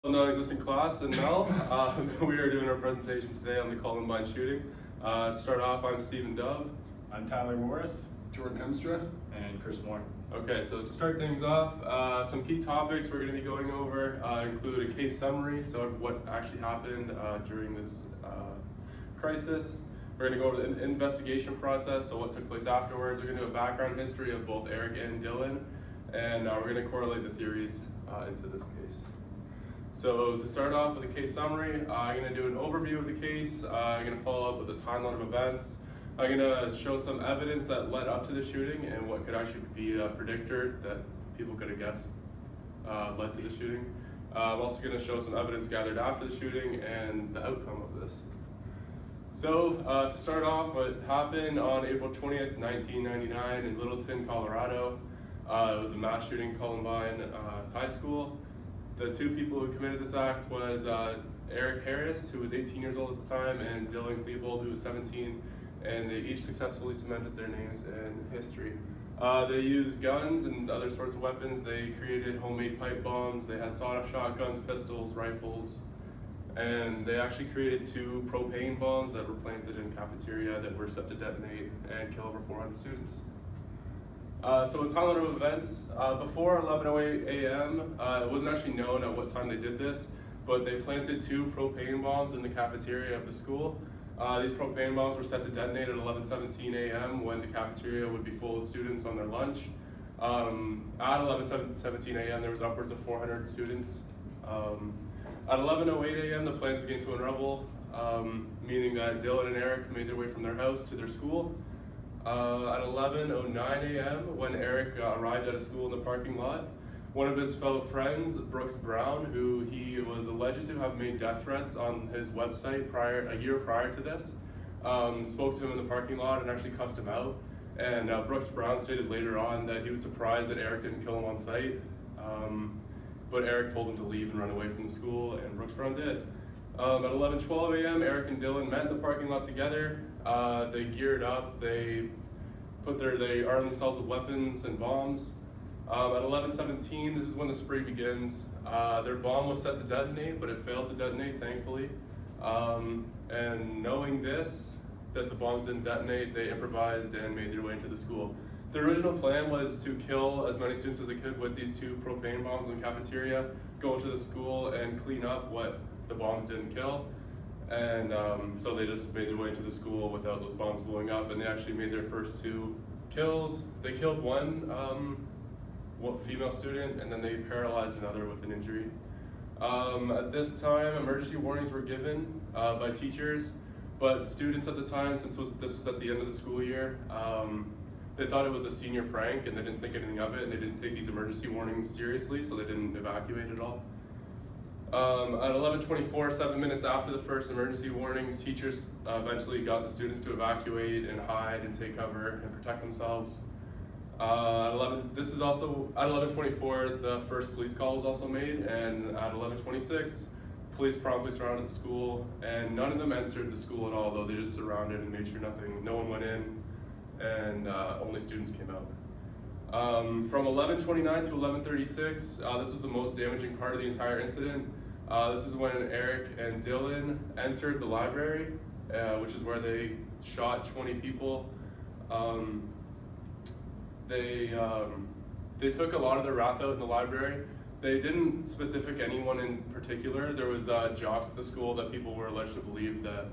Non-existent class and Mel. We are doing our presentation today on the Columbine shooting. To start off, I'm Stephen Dove. I'm Tyler Morris. Jordan Hemstra. And Chris Moore. Okay, so to start things off, some key topics we're going to be going over include a case summary, so what actually happened during this crisis. We're going to go over the investigation process, so what took place afterwards. We're going to do a background history of both Eric and Dylan, and we're going to correlate the theories into this case. So to start off with a case summary, I'm going to do an overview of the case. I'm going to follow up with a timeline of events. I'm going to show some evidence that led up to the shooting and what could actually be a predictor that people could have guessed led to the shooting. I'm also going to show some evidence gathered after the shooting and the outcome of this. So to start off, what happened on April 20th, 1999 in Littleton, Colorado. It was a mass shooting at Columbine High School. The two people who committed this act was Eric Harris, who was 18 years old at the time, and Dylan Klebold, who was 17, and they each successfully cemented their names in history. They used guns and other sorts of weapons. They created homemade pipe bombs. They had sawed-off shotguns, pistols, rifles, and they actually created 2 propane bombs that were planted in cafeteria that were set to detonate and kill over 400 students. So a timeline of events, before 11:08 a.m., it wasn't actually known at what time they did this, but they planted 2 propane bombs in the cafeteria of the school. These propane bombs were set to detonate at 11:17 a.m. when the cafeteria would be full of students on their lunch. At 11:17 a.m. there was upwards of 400 students. At 11:08 a.m. the plans began to unravel, meaning that Dylan and Eric made their way from their house to their school. At 11:09 a.m. when Eric arrived at a school in the parking lot, one of his fellow friends, Brooks Brown, who he was alleged to have made death threats on his website a year prior to this, spoke to him in the parking lot and actually cussed him out. And Brooks Brown stated later on that he was surprised that Eric didn't kill him on sight, but Eric told him to leave and run away from the school, and Brooks Brown did. At 11:12 a.m. Eric and Dylan met in the parking lot together. They geared up, they armed themselves with weapons and bombs. At 11:17, this is when the spree begins. Their bomb was set to detonate, but it failed to detonate, thankfully. And knowing this, that the bombs didn't detonate, they improvised and made their way into the school. The original plan was to kill as many students as they could with these 2 propane bombs in the cafeteria, go into the school and clean up what the bombs didn't kill. And so they just made their way into the school without those bombs blowing up, and they actually made their first 2 kills. They killed one female student, and then they paralyzed another with an injury. At this time, emergency warnings were given by teachers, but students at the time, since this was at the end of the school year, they thought it was a senior prank, and they didn't think anything of it, and they didn't take these emergency warnings seriously, so they didn't evacuate at all. At 11:24, 7 minutes after the first emergency warnings, teachers eventually got the students to evacuate and hide and take cover and protect themselves. At 11:24, the first police call was also made, and at 11:26, police promptly surrounded the school, and none of them entered the school at all, though they just surrounded and made sure no one went in, and only students came out. From 11:29 to 11:36, this was the most damaging part of the entire incident. This is when Eric and Dylan entered the library, which is where they shot 20 people. They took a lot of their wrath out in the library. They didn't specific anyone in particular. There was jocks at the school that people were alleged to believe that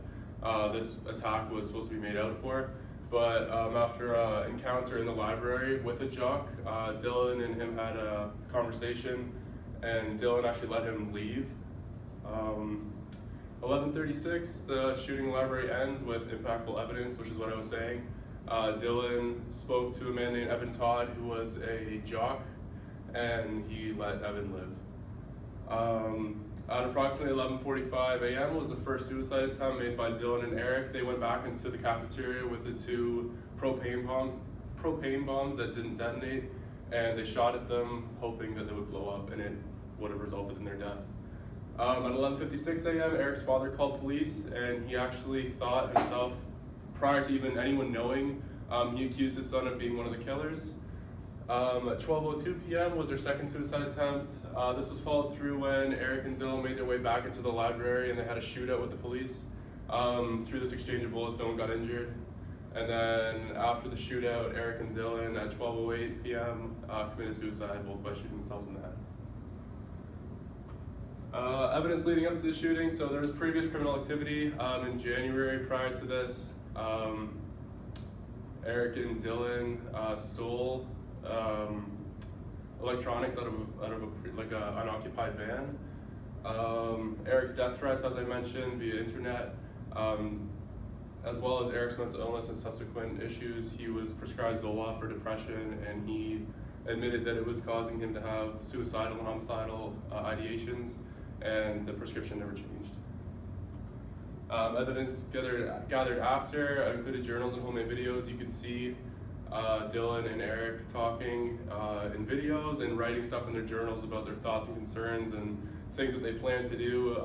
this attack was supposed to be made out for. But after an encounter in the library with a jock, Dylan and him had a conversation, and Dylan actually let him leave. 11:36, the shooting in the library ends with impactful evidence, which is what I was saying. Dylan spoke to a man named Evan Todd, who was a jock, and he let Evan live. At approximately 11:45 a.m. was the first suicide attempt made by Dylan and Eric. They went back into the cafeteria with the 2 propane bombs that didn't detonate, and they shot at them, hoping that they would blow up, and it would have resulted in their death. At 11:56 a.m., Eric's father called police, and he actually thought himself, prior to even anyone knowing, he accused his son of being one of the killers. At 12:02 p.m. was their second suicide attempt. This was followed through when Eric and Dylan made their way back into the library and they had a shootout with the police. Through this exchange of bullets, no one got injured. And then after the shootout, Eric and Dylan at 12:08 p.m. Committed suicide, both by shooting themselves in the head. Evidence leading up to the shooting. So there was previous criminal activity in January prior to this. Eric and Dylan stole electronics out of a unoccupied van. Eric's death threats, as I mentioned, via internet, as well as Eric's mental illness and subsequent issues. He was prescribed Zoloft for depression, and he admitted that it was causing him to have suicidal and homicidal ideations, and the prescription never changed. Evidence gathered after included journals and homemade videos. You could see Dylan and Eric talking in videos and writing stuff in their journals about their thoughts and concerns and things that they plan to do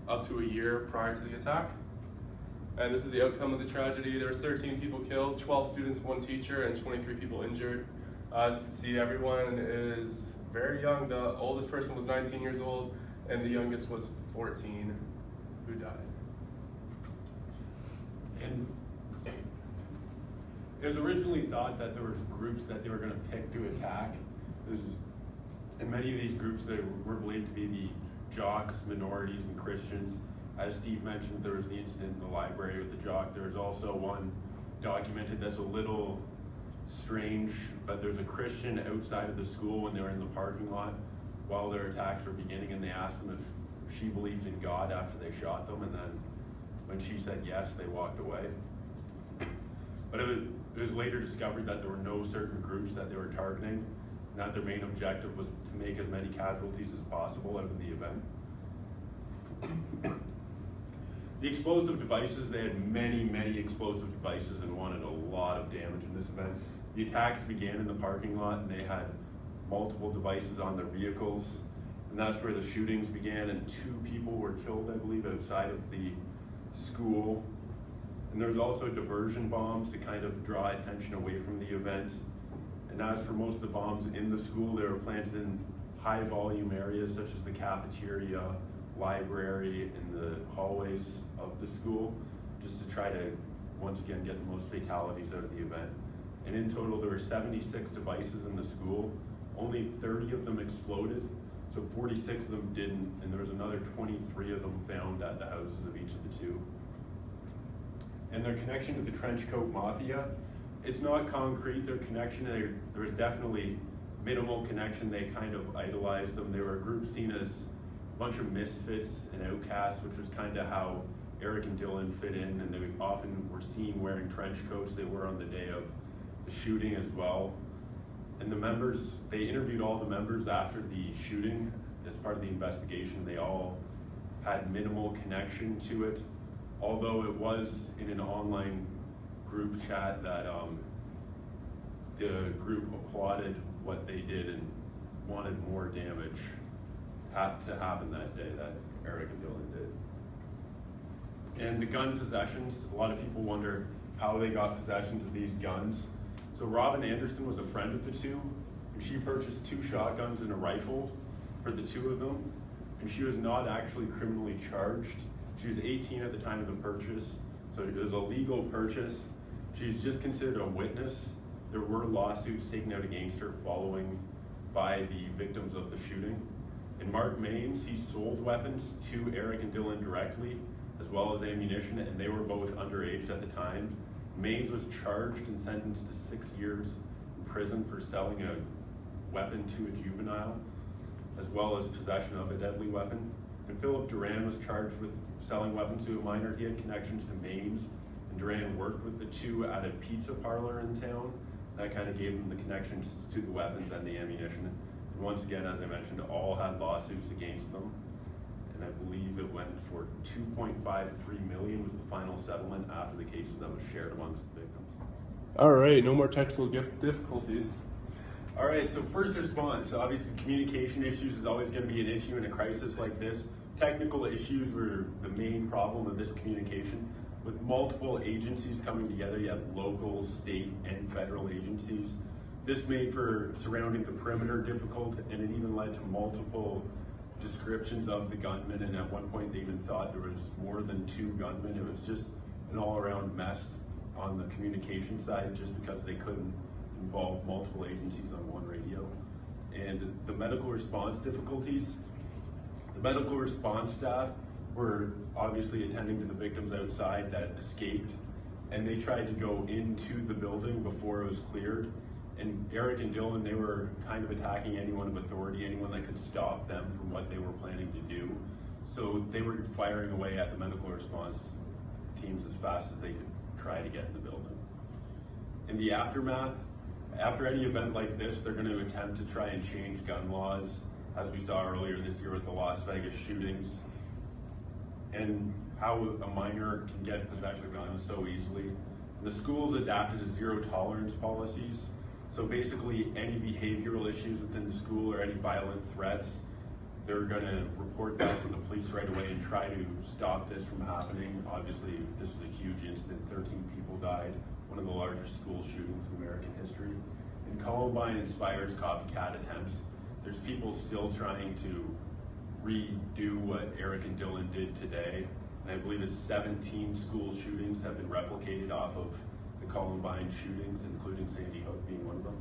up to a year prior to the attack. And this is the outcome of the tragedy. There was 13 people killed, 12 students, 1 teacher, and 23 people injured. As you can see, everyone is very young. The oldest person was 19 years old, and the youngest was 14 who died. And it was originally thought that there was groups that they were going to pick to attack. And many of these groups that were believed to be the jocks, minorities, and Christians. As Steve mentioned, there was the incident in the library with the jock. There was also one documented that's a little strange, but there's a Christian outside of the school when they were in the parking lot while their attacks were beginning, and they asked them if she believed in God after they shot them, and then when she said yes, they walked away. But it was later discovered that there were no certain groups that they were targeting, and that their main objective was to make as many casualties as possible out of the event. The explosive devices, they had many explosive devices and wanted a lot of damage in this event. The attacks began in the parking lot, and they had multiple devices on their vehicles, and that's where the shootings began, and 2 people were killed, I believe, outside of the school. And there was also diversion bombs to kind of draw attention away from the event. And as for most of the bombs in the school, they were planted in high volume areas such as the cafeteria, library, and the hallways of the school, just to try to once again get the most fatalities out of the event. And in total there were 76 devices in the school. Only 30 of them exploded, so 46 of them didn't, and there was another 23 of them found at the houses of each of the 2. And their connection to the Trenchcoat Mafia, it's not concrete. Their connection, there was definitely minimal connection. They kind of idolized them. They were a group seen as a bunch of misfits and outcasts, which was kind of how Eric and Dylan fit in, and they often were seen wearing trench coats. They were on the day of the shooting as well. And the members, they interviewed all the members after the shooting as part of the investigation. They all had minimal connection to it, although it was in an online group chat that the group applauded what they did and wanted more damage to happen that day that Eric and Dylan did. And the gun possessions, a lot of people wonder how they got possessions of these guns. So Robin Anderson was a friend of the 2, and she purchased 2 shotguns and a rifle for the 2 of them, and she was not actually criminally charged. She was 18 at the time of the purchase, so it was a legal purchase. She's just considered a witness. There were lawsuits taken out against her following by the victims of the shooting. And Mark Maines, he sold weapons to Eric and Dylan directly, as well as ammunition, and they were both underage at the time. Maines was charged and sentenced to 6 years in prison for selling a weapon to a juvenile, as well as possession of a deadly weapon. And Philip Duran was charged with selling weapons to a minor. He had connections to Maines, and Duran worked with the 2 at a pizza parlor in town. That kind of gave them the connections to the weapons and the ammunition. And once again, as I mentioned, all had lawsuits against them. And I believe it went for $2.53 million was the final settlement after the cases that was shared amongst the victims. All right, no more technical difficulties. All right, so first response. Obviously, communication issues is always going to be an issue in a crisis like this. Technical issues were the main problem of this communication. With multiple agencies coming together, you have local, state, and federal agencies. This made for surrounding the perimeter difficult, and it even led to multiple descriptions of the gunman, and at one point they even thought there was more than 2 gunmen. It was just an all-around mess on the communication side, just because they couldn't involve multiple agencies on one radio. And the medical response difficulties, the medical response staff were obviously attending to the victims outside that escaped, and they tried to go into the building before it was cleared. And Eric and Dylan, they were kind of attacking anyone of authority, anyone that could stop them from what they were planning to do. So they were firing away at the medical response teams as fast as they could try to get in the building. In the aftermath, after any event like this, they're going to attempt to try and change gun laws, as we saw earlier this year with the Las Vegas shootings, and how a minor can get possession of guns so easily. The schools adapted to zero tolerance policies. So basically, any behavioral issues within the school or any violent threats, they're going to report that to the police right away and try to stop this from happening. Obviously, this was a huge incident. 13 people died, one of the largest school shootings in American history. And Columbine inspires copycat attempts. There's people still trying to redo what Eric and Dylan did today. And I believe it's 17 school shootings have been replicated off of the Columbine shootings, including Sandy Hook being one of them.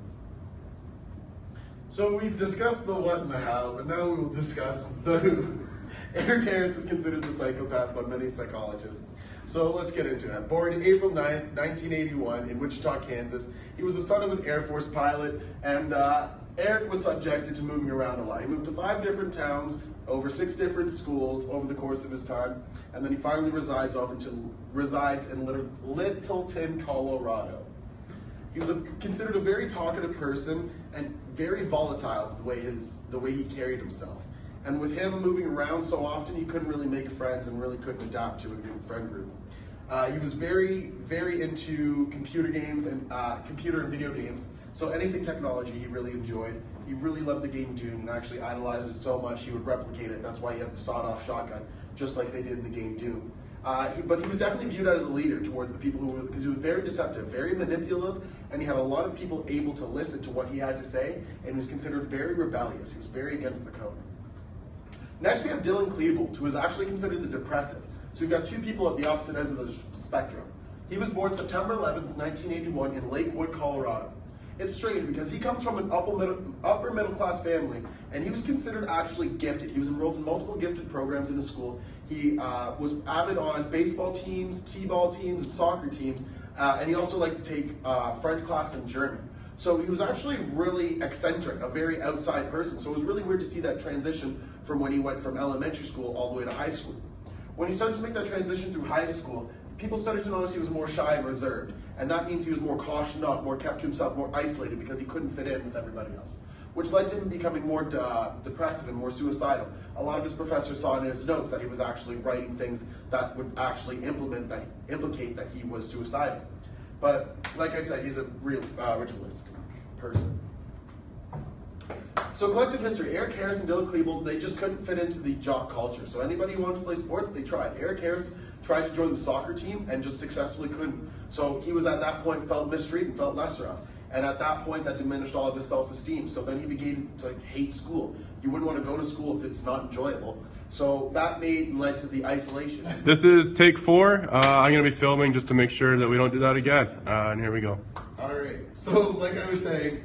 So we've discussed the what and the how, but now we will discuss the who. Eric Harris is considered the psychopath by many psychologists. So let's get into it. Born April 9th, 1981 in Wichita, Kansas, he was the son of an Air Force pilot, and Eric was subjected to moving around a lot. He moved to 5 different towns, over 6 different schools over the course of his time, and then he finally resides in Littleton, Colorado. He was considered a very talkative person and very volatile the way he carried himself. And with him moving around so often, he couldn't really make friends and really couldn't adapt to a good friend group. He was very, very into computer games and computer and video games. So anything technology he really enjoyed. He really loved the game Doom and actually idolized it so much he would replicate it. That's why he had the sawed-off shotgun, just like they did in the game Doom. But he was definitely viewed as a leader towards the people who were, because he was very deceptive, very manipulative, and he had a lot of people able to listen to what he had to say, and he was considered very rebellious. He was very against the code. Next we have Dylan Klebold, who is actually considered the depressive. So we've got 2 people at the opposite ends of the spectrum. He was born September 11th, 1981 in Lakewood, Colorado. It's strange because he comes from an upper middle class family, and he was considered actually gifted. He was enrolled in multiple gifted programs in the school. He was avid on baseball teams, t-ball teams, and soccer teams, and he also liked to take French class and German. So he was actually really eccentric, a very outside person. So it was really weird to see that transition from when he went from elementary school all the way to high school. When he started to make that transition through high school, people started to notice he was more shy and reserved. And that means he was more cautioned off, more kept to himself, more isolated because he couldn't fit in with everybody else, which led to him becoming more depressive and more suicidal. A lot of his professors saw in his notes that he was actually writing things that would actually implicate that he was suicidal. But like I said, he's a real ritualistic person. So collective history, Eric Harris and Dylan Klebold, they just couldn't fit into the jock culture. So anybody who wanted to play sports, they tried. Eric Harris tried to join the soccer team and just successfully couldn't. So he was at that point felt mistreated and felt lesser of. And at that point, that diminished all of his self-esteem. So then he began to hate school. You wouldn't want to go to school if it's not enjoyable. So that led to the isolation. This is take 4. I'm going to be filming just to make sure that we don't do that again. And here we go. All right. So like I was saying,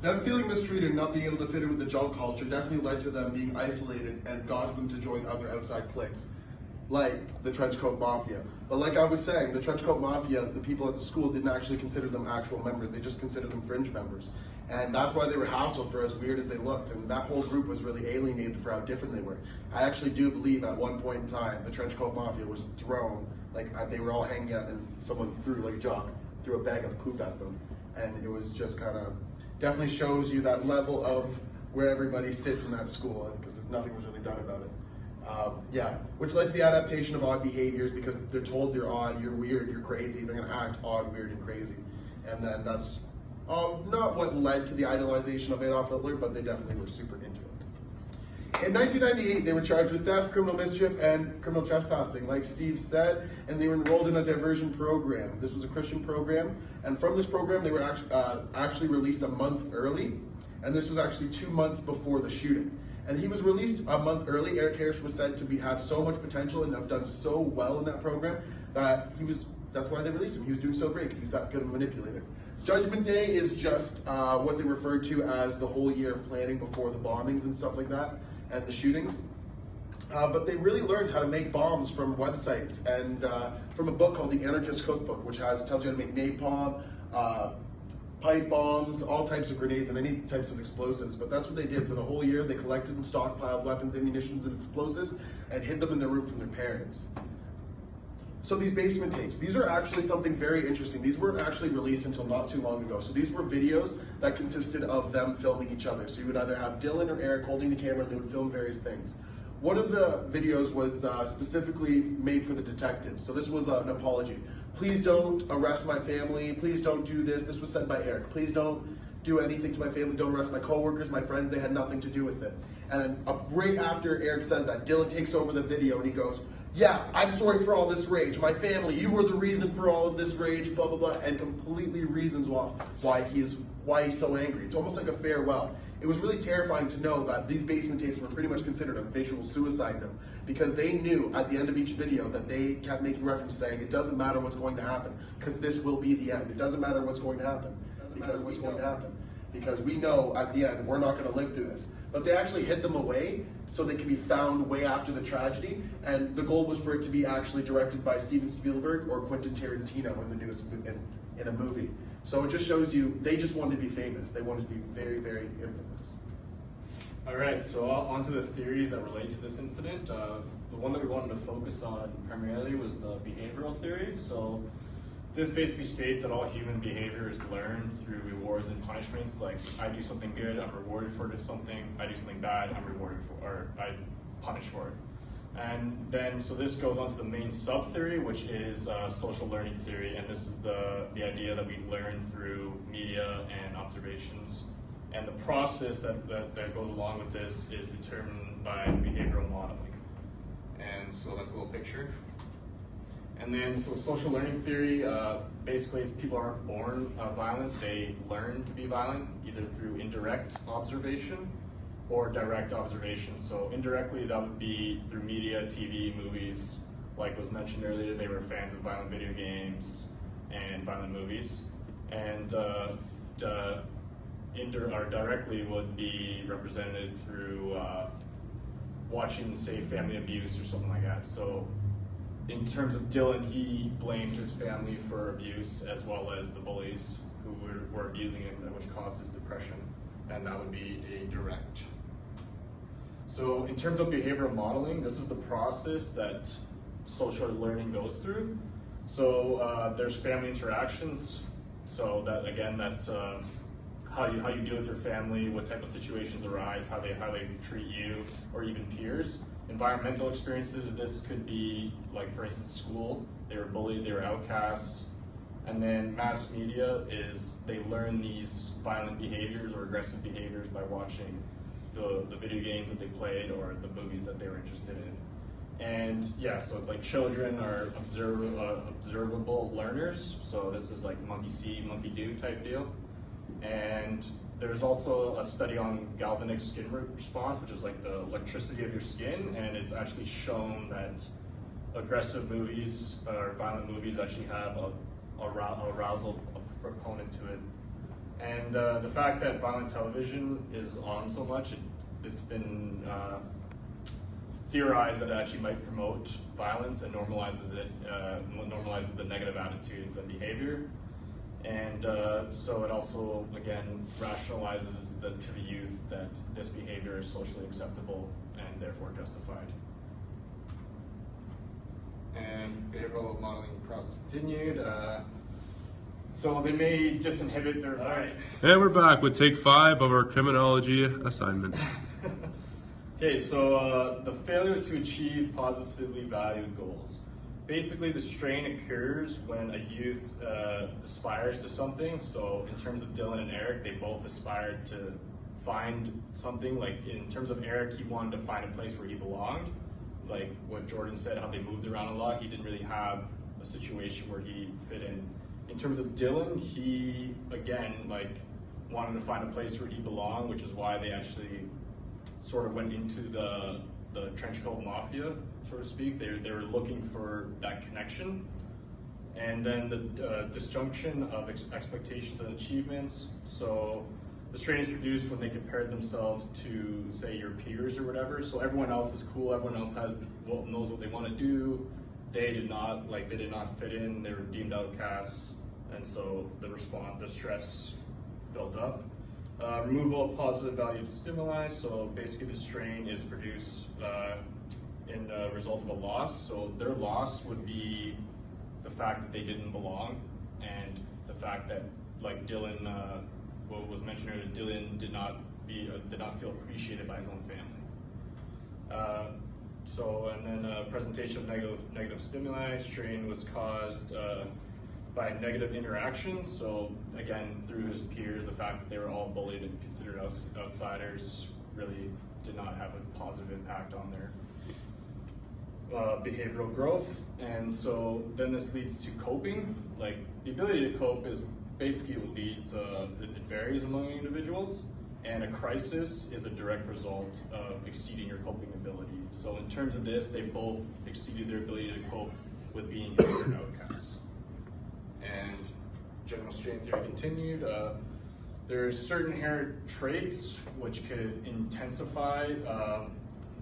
them feeling mistreated and not being able to fit in with the jock culture definitely led to them being isolated and caused them to join other outside cliques, like the Trenchcoat Mafia. But like I was saying, the Trenchcoat Mafia, the people at the school didn't actually consider them actual members. They just considered them fringe members. And that's why they were hassled for as weird as they looked. And that whole group was really alienated for how different they were. I actually do believe at one point in time, the Trenchcoat Mafia was thrown, like they were all hanging out and someone threw, like a jock, threw a bag of poop at them. And it was just kind of, definitely shows you that level of where everybody sits in that school, because nothing was really done about it. Which led to the adaptation of odd behaviors because they're told you're odd, you're weird, you're crazy. They're going to act odd, weird, and crazy. And then that's not what led to the idolization of Adolf Hitler, but they definitely were super into it. In 1998, they were charged with theft, criminal mischief, and criminal trespassing, like Steve said, and they were enrolled in a diversion program. This was a Christian program, and from this program, they were actually released a month early, and this was actually 2 months before the shooting. And he was released a month early. Eric Harris was said to have so much potential and have done so well in that program that that's why they released him. He was doing so great because he's that good of a manipulator. Judgment Day is just what they refer to as the whole year of planning before the bombings and stuff like that, and the shootings. But they really learned how to make bombs from websites and from a book called The Anarchist Cookbook, which tells you how to make napalm, pipe bombs, all types of grenades, and any types of explosives. But that's what they did for the whole year. They collected and stockpiled weapons, ammunition, and explosives, and hid them in their room from their parents. So these basement tapes, these are actually something very interesting. These weren't actually released until not too long ago. So these were videos that consisted of them filming each other. So you would either have Dylan or Eric holding the camera and they would film various things. One of the videos was specifically made for the detectives. So this was an apology. Please don't arrest my family. Please don't do this. This was said by Eric. Please don't do anything to my family. Don't arrest my coworkers, my friends. They had nothing to do with it. And right after Eric says that, Dylan takes over the video and he goes, yeah, I'm sorry for all this rage. My family, you were the reason for all of this rage, blah, blah, blah, and completely reasons why he's so angry. It's almost like a farewell. It was really terrifying to know that these basement tapes were pretty much considered a visual suicide note because they knew at the end of each video that they kept making reference saying, it doesn't matter what's going to happen because this will be the end. It doesn't matter what's going to happen because we know at the end we're not going to live through this. But they actually hid them away so they could be found way after the tragedy. And the goal was for it to be actually directed by Steven Spielberg or Quentin Tarantino in a movie. So it just shows you they just wanted to be famous. They wanted to be very, very infamous. All right, so on to the theories that relate to this incident. The one that we wanted to focus on primarily was the behavioral theory. So this basically states that all human behavior is learned through rewards and punishments. Like, I do something good, I'm rewarded for something. I do something bad, I'm rewarded for, or I punish for it. And then, so this goes on to the main sub-theory, which is social learning theory. And this is the idea that we learn through media and observations. And the process that goes along with this is determined by behavioral modeling. And so that's a little picture. And then, so social learning theory, basically it's people aren't born violent, they learn to be violent, either through indirect observation or direct observation. So indirectly, that would be through media, TV, movies. Like was mentioned earlier, they were fans of violent video games and violent movies. And directly would be represented through watching, say, family abuse or something like that. So in terms of Dylan, he blamed his family for abuse as well as the bullies who were abusing him, which caused his depression, and that would be a direct. So in terms of behavioral modeling, this is the process that social learning goes through. So there's family interactions. So that, again, that's how you deal with your family, what type of situations arise, how they treat you, or even peers. Environmental experiences, this could be, like, for instance, school. They were bullied, they were outcasts. And then mass media is they learn these violent behaviors or aggressive behaviors by watching the video games that they played or the movies that they were interested in. And yeah, so it's like children are observable learners. So this is like monkey see, monkey do type deal. And there's also a study on galvanic skin response, which is like the electricity of your skin, and it's actually shown that aggressive movies or violent movies actually have a arousal proponent to it. And the fact that violent television is on so much, it's been theorized that it actually might promote violence and normalizes the negative attitudes and behavior. And so it also, again, rationalizes to the youth that this behavior is socially acceptable and therefore justified. And behavioral modeling process continued. So they may disinhibit their... All right. And we're back with take 5 of our criminology assignment. Okay, so the failure to achieve positively valued goals. Basically, the strain occurs when a youth aspires to something. So in terms of Dylan and Eric, they both aspired to find something. Like in terms of Eric, he wanted to find a place where he belonged. Like what Jordan said, how they moved around a lot, he didn't really have a situation where he fit in. In terms of Dylan, he, again, like wanted to find a place where he belonged, which is why they actually sort of went into the trench coat mafia, so to speak. They were looking for that connection. And then the disjunction of expectations and achievements. So the strain is produced when they compared themselves to, say, your peers or whatever. So everyone else is cool, everyone else knows what they want to do. They did not fit in, they were deemed outcasts, and so the stress built up. Removal of positive valued stimuli, so basically the strain is produced in a result of a loss. So their loss would be the fact that they didn't belong, and the fact that, like Dylan, what was mentioned earlier, Dylan did not feel appreciated by his own family. And then presentation of negative stimuli. Strain was caused by negative interactions. So again, through his peers, the fact that they were all bullied and considered outsiders really did not have a positive impact on their behavioral growth. And so then this leads to coping. Like the ability to cope is basically what leads, it varies among individuals, and a crisis is a direct result of exceeding your coping ability. So in terms of this, they both exceeded their ability to cope with being considered outcasts. And general strain theory continued. There's certain inherent traits which could intensify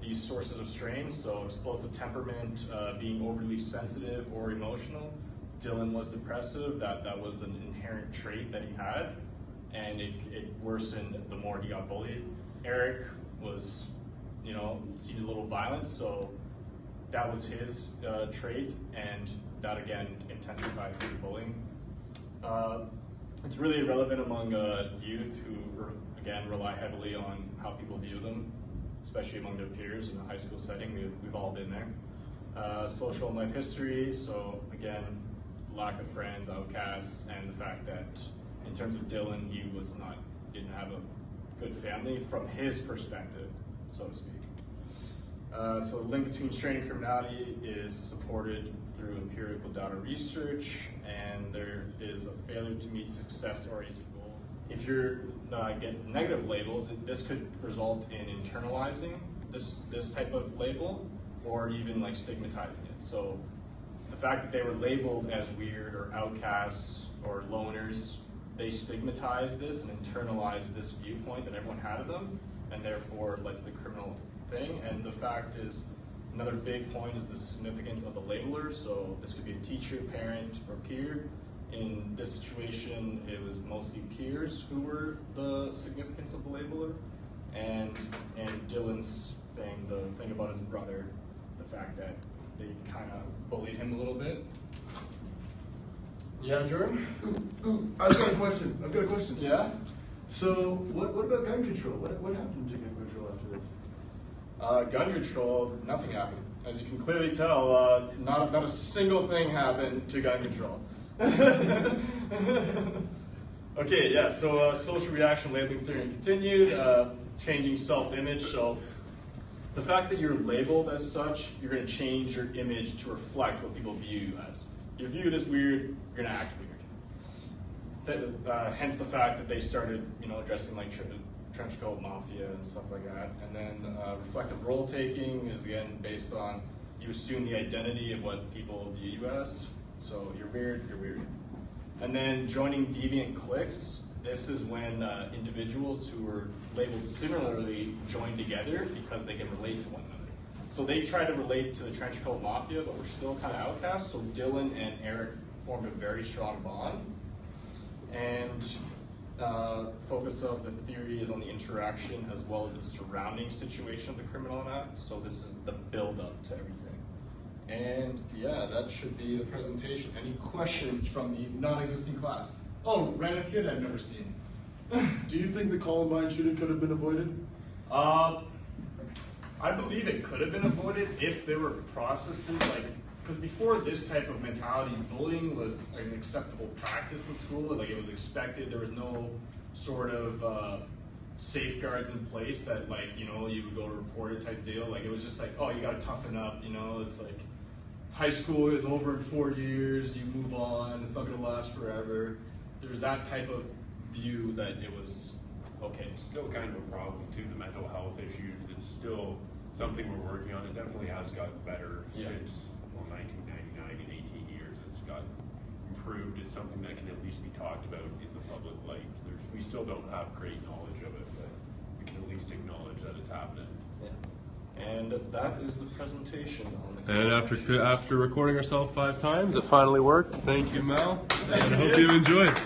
these sources of strain. So explosive temperament, being overly sensitive or emotional. Dylan was depressive, that was an inherent trait that he had, and it worsened the more he got bullied. Eric was, seemed a little violent, so that was his trait, and that again intensified through bullying. It's really irrelevant among youth who, again, rely heavily on how people view them, especially among their peers in a high school setting. We've all been there. Social and life history, so again, lack of friends, outcasts, and the fact that in terms of Dylan, he didn't have a good family from his perspective, so to speak. So the link between strain and criminality is supported through empirical data research, and there is a failure to meet success-oriented goals. If you're get negative labels, this could result in internalizing this type of label, or even like stigmatizing it. So the fact that they were labeled as weird or outcasts or loners, they stigmatized this and internalized this viewpoint that everyone had of them, and therefore led to the criminal thing. And the fact is, another big point is the significance of the labeler. So this could be a teacher, parent, or peer. In this situation, it was mostly peers who were the significance of the labeler. And Dylan's thing, the thing about his brother, the fact that they kind of bullied him a little bit. Yeah, Jordan? I've got a question. Yeah? So, what about gun control? What happened to gun control after this? Gun control, nothing happened. As you can clearly tell, not a single thing happened to gun control. Okay, yeah, so social reaction labeling theory continued, changing self-image. So the fact that you're labeled as such, you're going to change your image to reflect what people view you as. If you're viewed as weird, you're going to act weird. Hence the fact that they started, dressing like trench coat mafia and stuff like that. And then reflective role taking is again based on you assume the identity of what people view you as. So you're weird, you're weird. And then joining deviant cliques. This is when individuals who are labeled similarly join together because they can relate to one another. So they try to relate to the trench coat mafia, but we're still kind of outcasts. So Dylan and Eric formed a very strong bond. And focus of the theory is on the interaction as well as the surrounding situation of the criminal act. So this is the build-up to everything. And yeah, that should be the presentation. Any questions from the non-existing class? Oh, random kid I've never seen. Do you think the Columbine shooting could have been avoided? I believe it could have been avoided if there were processes because before this type of mentality, bullying was an acceptable practice in school. Like it was expected. There was no sort of safeguards in place that, like, you know, you would go report it type deal. Like, it was just like, oh, you got to toughen up, you know. It's like high school is over in 4 years, you move on, it's not going to last forever. There's that type of view that it was okay. Still kind of a problem too, the mental health issues. It's still something we're working on. It definitely has gotten better since 1999. In 18 years, it's gotten improved. It's something that can at least be talked about in the public light. We still don't have great knowledge of it, but we can at least acknowledge that it's happening. Yeah. And that is the presentation on the. And after recording ourselves 5 times, it finally worked. Thank you, Mel. And I hope you enjoyed.